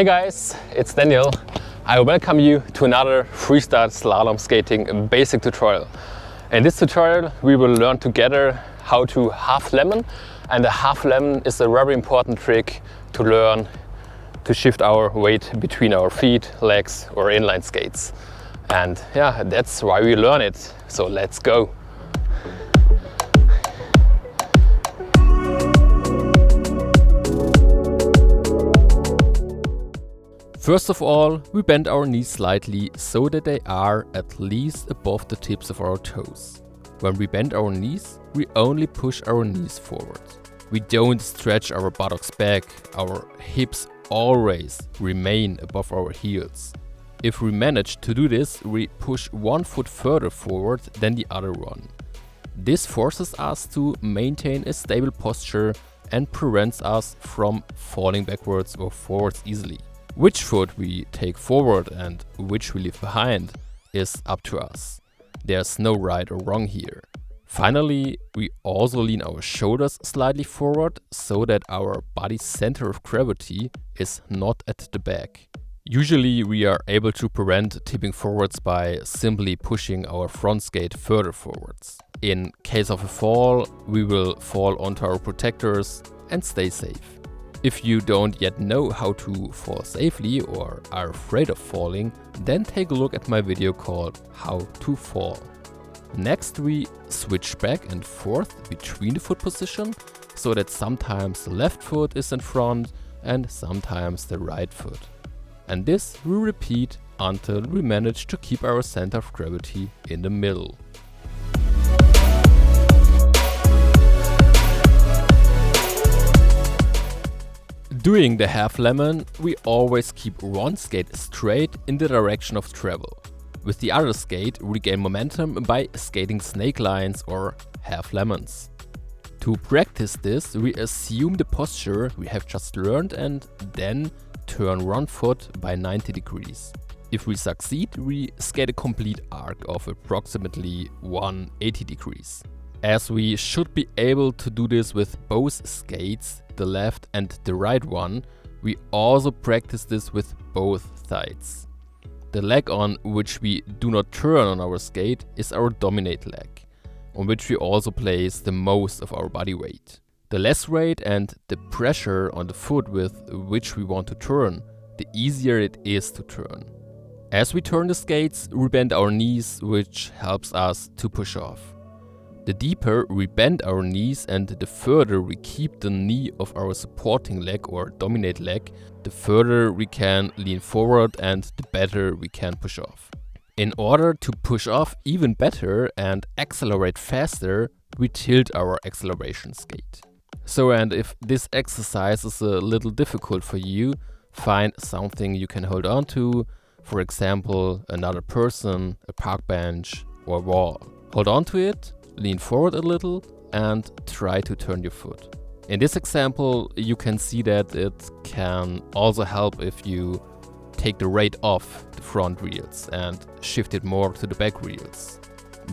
Hi guys, it's Daniel. I welcome you to another freestyle slalom skating basic tutorial. In this tutorial we will learn together how to half lemon, and the half lemon is a very important trick to learn to shift our weight between our feet, legs or inline skates. And yeah, that's why we learn it. So let's go. First of all, we bend our knees slightly so that they are at least above the tips of our toes. When we bend our knees, we only push our knees forward. We don't stretch our buttocks back, our hips always remain above our heels. If we manage to do this, we push one foot further forward than the other one. This forces us to maintain a stable posture and prevents us from falling backwards or forwards easily. Which foot we take forward and which we leave behind is up to us. There's no right or wrong here. Finally, we also lean our shoulders slightly forward so that our body's center of gravity is not at the back. Usually we are able to prevent tipping forwards by simply pushing our front skate further forwards. In case of a fall, we will fall onto our protectors and stay safe. If you don't yet know how to fall safely or are afraid of falling, then take a look at my video called How to Fall. Next we switch back and forth between the foot position so that sometimes the left foot is in front and sometimes the right foot. And this we repeat until we manage to keep our center of gravity in the middle. Doing the half lemon, we always keep one skate straight in the direction of travel. With the other skate, we gain momentum by skating snake lines or half lemons. To practice this, we assume the posture we have just learned and then turn one foot by 90 degrees. If we succeed, we skate a complete arc of approximately 180 degrees. As we should be able to do this with both skates, the left and the right one, we also practice this with both sides. The leg on which we do not turn on our skate is our dominate leg, on which we also place the most of our body weight. The less weight and the pressure on the foot with which we want to turn, the easier it is to turn. As we turn the skates, we bend our knees, which helps us to push off. The deeper we bend our knees and the further we keep the knee of our supporting leg or dominate leg, the further we can lean forward and the better we can push off. In order to push off even better and accelerate faster, we tilt our acceleration skate. And if this exercise is a little difficult for you, find something you can hold on to, for example, another person, a park bench or wall. Hold on to it, lean forward a little and try to turn your foot. In this example, you can see that it can also help if you take the weight off the front wheels and shift it more to the back wheels.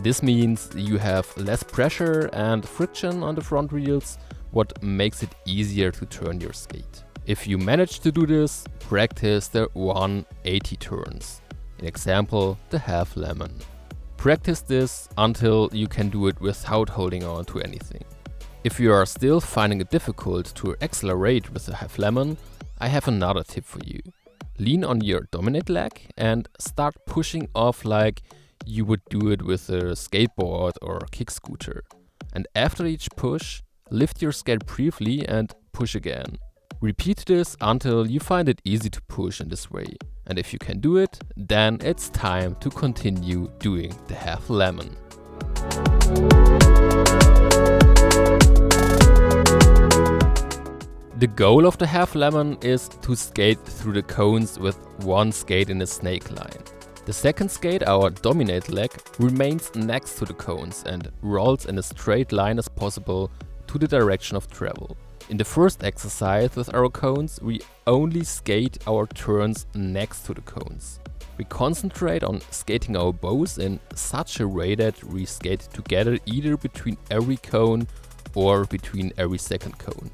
This means you have less pressure and friction on the front wheels, what makes it easier to turn your skate. If you manage to do this, practice the 180 turns. In example, the half lemon. Practice this until you can do it without holding on to anything. If you are still finding it difficult to accelerate with the half lemon, I have another tip for you. Lean on your dominate leg and start pushing off like you would do it with a skateboard or kick scooter. And after each push, lift your skate briefly and push again. Repeat this until you find it easy to push in this way. And if you can do it, then it's time to continue doing the half lemon. The goal of the half lemon is to skate through the cones with one skate in a snake line. The second skate, our dominate leg, remains next to the cones and rolls in a straight line as possible to the direction of travel. In the first exercise with our cones, we only skate our turns next to the cones. We concentrate on skating our bows in such a way that we skate together either between every cone or between every second cone.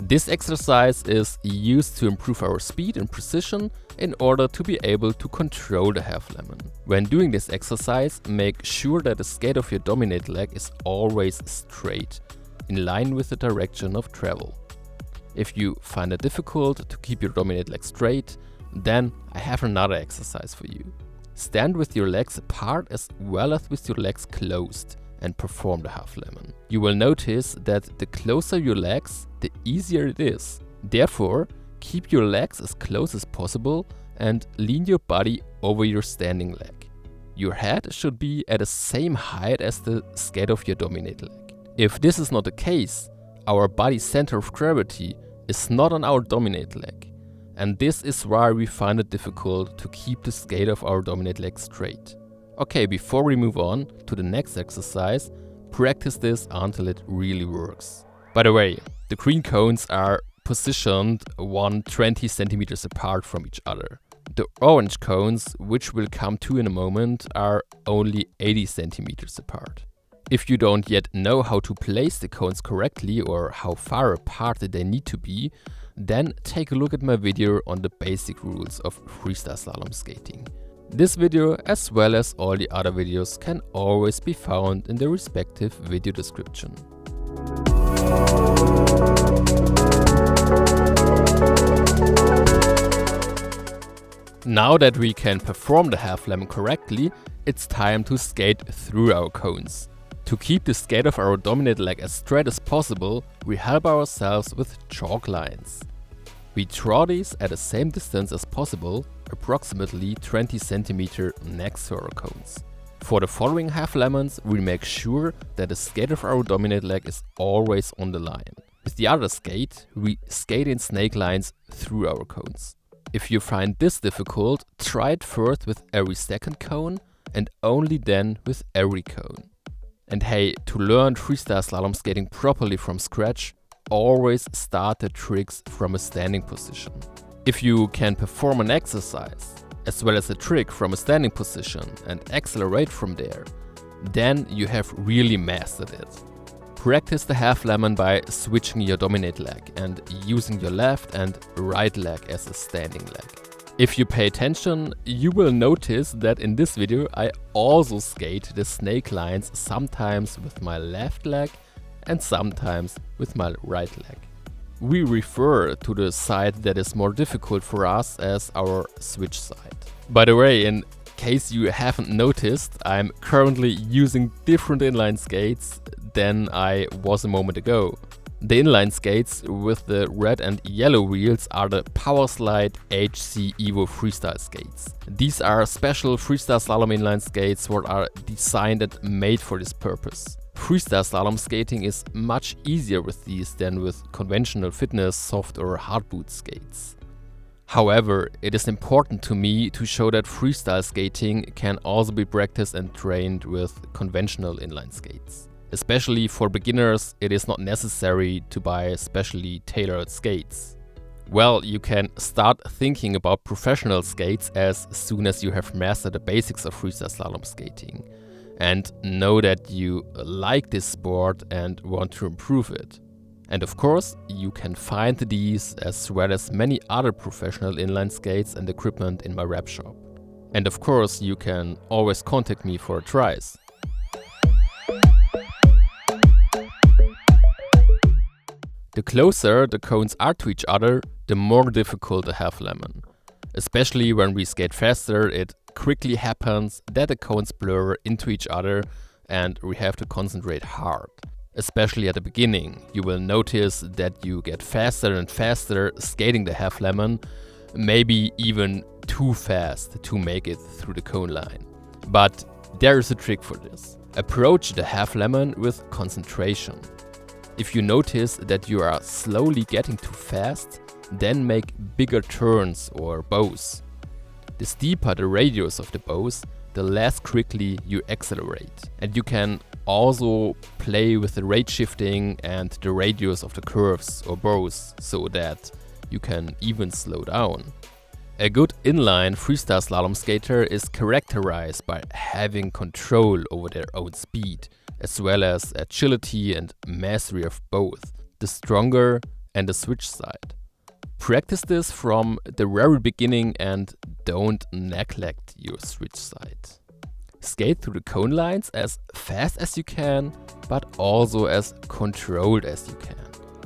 This exercise is used to improve our speed and precision in order to be able to control the half lemon. When doing this exercise, make sure that the skate of your dominate leg is always straight, in line with the direction of travel. If you find it difficult to keep your dominate leg straight, then I have another exercise for you. Stand with your legs apart as well as with your legs closed and perform the half lemon. You will notice that the closer your legs, the easier it is. Therefore, keep your legs as close as possible and lean your body over your standing leg. Your head should be at the same height as the skate of your dominate leg. If this is not the case, our body's center of gravity is not on our dominate leg, and this is why we find it difficult to keep the skate of our dominate leg straight. Okay, before we move on to the next exercise, practice this until it really works. By the way, the green cones are positioned 20 centimeters apart from each other. The orange cones, which we'll come to in a moment, are only 80 centimeters apart. If you don't yet know how to place the cones correctly or how far apart they need to be, then take a look at my video on the basic rules of freestyle slalom skating. This video, as well as all the other videos, can always be found in the respective video description. Now that we can perform the half lemon correctly, it's time to skate through our cones. To keep the skate of our dominate leg as straight as possible, we help ourselves with chalk lines. We draw these at the same distance as possible, approximately 20 cm next to our cones. For the following half lemons, we make sure that the skate of our dominate leg is always on the line. With the other skate, we skate in snake lines through our cones. If you find this difficult, try it first with every second cone and only then with every cone. And hey, to learn freestyle slalom skating properly from scratch, always start the tricks from a standing position. If you can perform an exercise, as well as a trick from a standing position and accelerate from there, then you have really mastered it. Practice the half lemon by switching your dominate leg and using your left and right leg as a standing leg. If you pay attention, you will notice that in this video I also skate the snake lines sometimes with my left leg and sometimes with my right leg. We refer to the side that is more difficult for us as our switch side. By the way, in case you haven't noticed, I'm currently using different inline skates than I was a moment ago. The inline skates with the red and yellow wheels are the Powerslide HC Evo freestyle skates. These are special freestyle slalom inline skates that are designed and made for this purpose. Freestyle slalom skating is much easier with these than with conventional fitness, soft or hard boot skates. However, it is important to me to show that freestyle skating can also be practiced and trained with conventional inline skates. Especially for beginners, it is not necessary to buy specially tailored skates. Well, you can start thinking about professional skates as soon as you have mastered the basics of freestyle slalom skating and know that you like this sport and want to improve it. And of course, you can find these as well as many other professional inline skates and equipment in my web shop. And of course, you can always contact me for tries. The closer the cones are to each other, the more difficult the half lemon. Especially when we skate faster, it quickly happens that the cones blur into each other and we have to concentrate hard. Especially at the beginning, you will notice that you get faster and faster skating the half lemon, maybe even too fast to make it through the cone line. But there is a trick for this. Approach the half lemon with concentration. If you notice that you are slowly getting too fast, then make bigger turns or bows. The steeper the radius of the bows, the less quickly you accelerate. And you can also play with the rate shifting and the radius of the curves or bows so that you can even slow down. A good inline freestyle slalom skater is characterized by having control over their own speed, as well as agility and mastery of both. The stronger and a switch side. Practice this from the very beginning and don't neglect your switch side. Skate through the cone lines as fast as you can, but also as controlled as you can.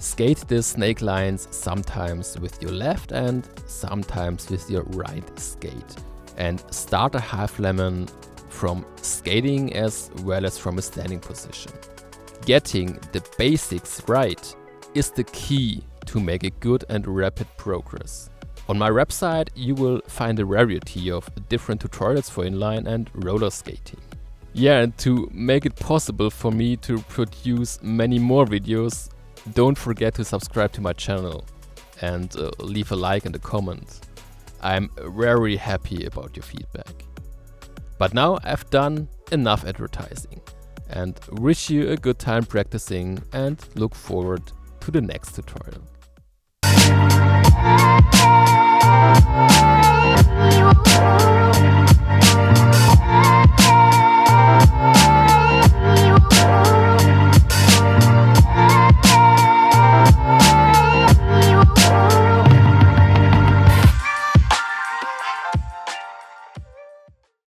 Skate the snake lines sometimes with your left and sometimes with your right skate. And start a half lemon from skating as well as from a standing position. Getting the basics right is the key to make a good and rapid progress. On my website you will find a variety of different tutorials for inline and roller skating. Yeah, and to make it possible for me to produce many more videos, don't forget to subscribe to my channel and leave a like and a comment. I'm very happy about your feedback. But now I've done enough advertising and wish you a good time practicing and look forward to the next tutorial. You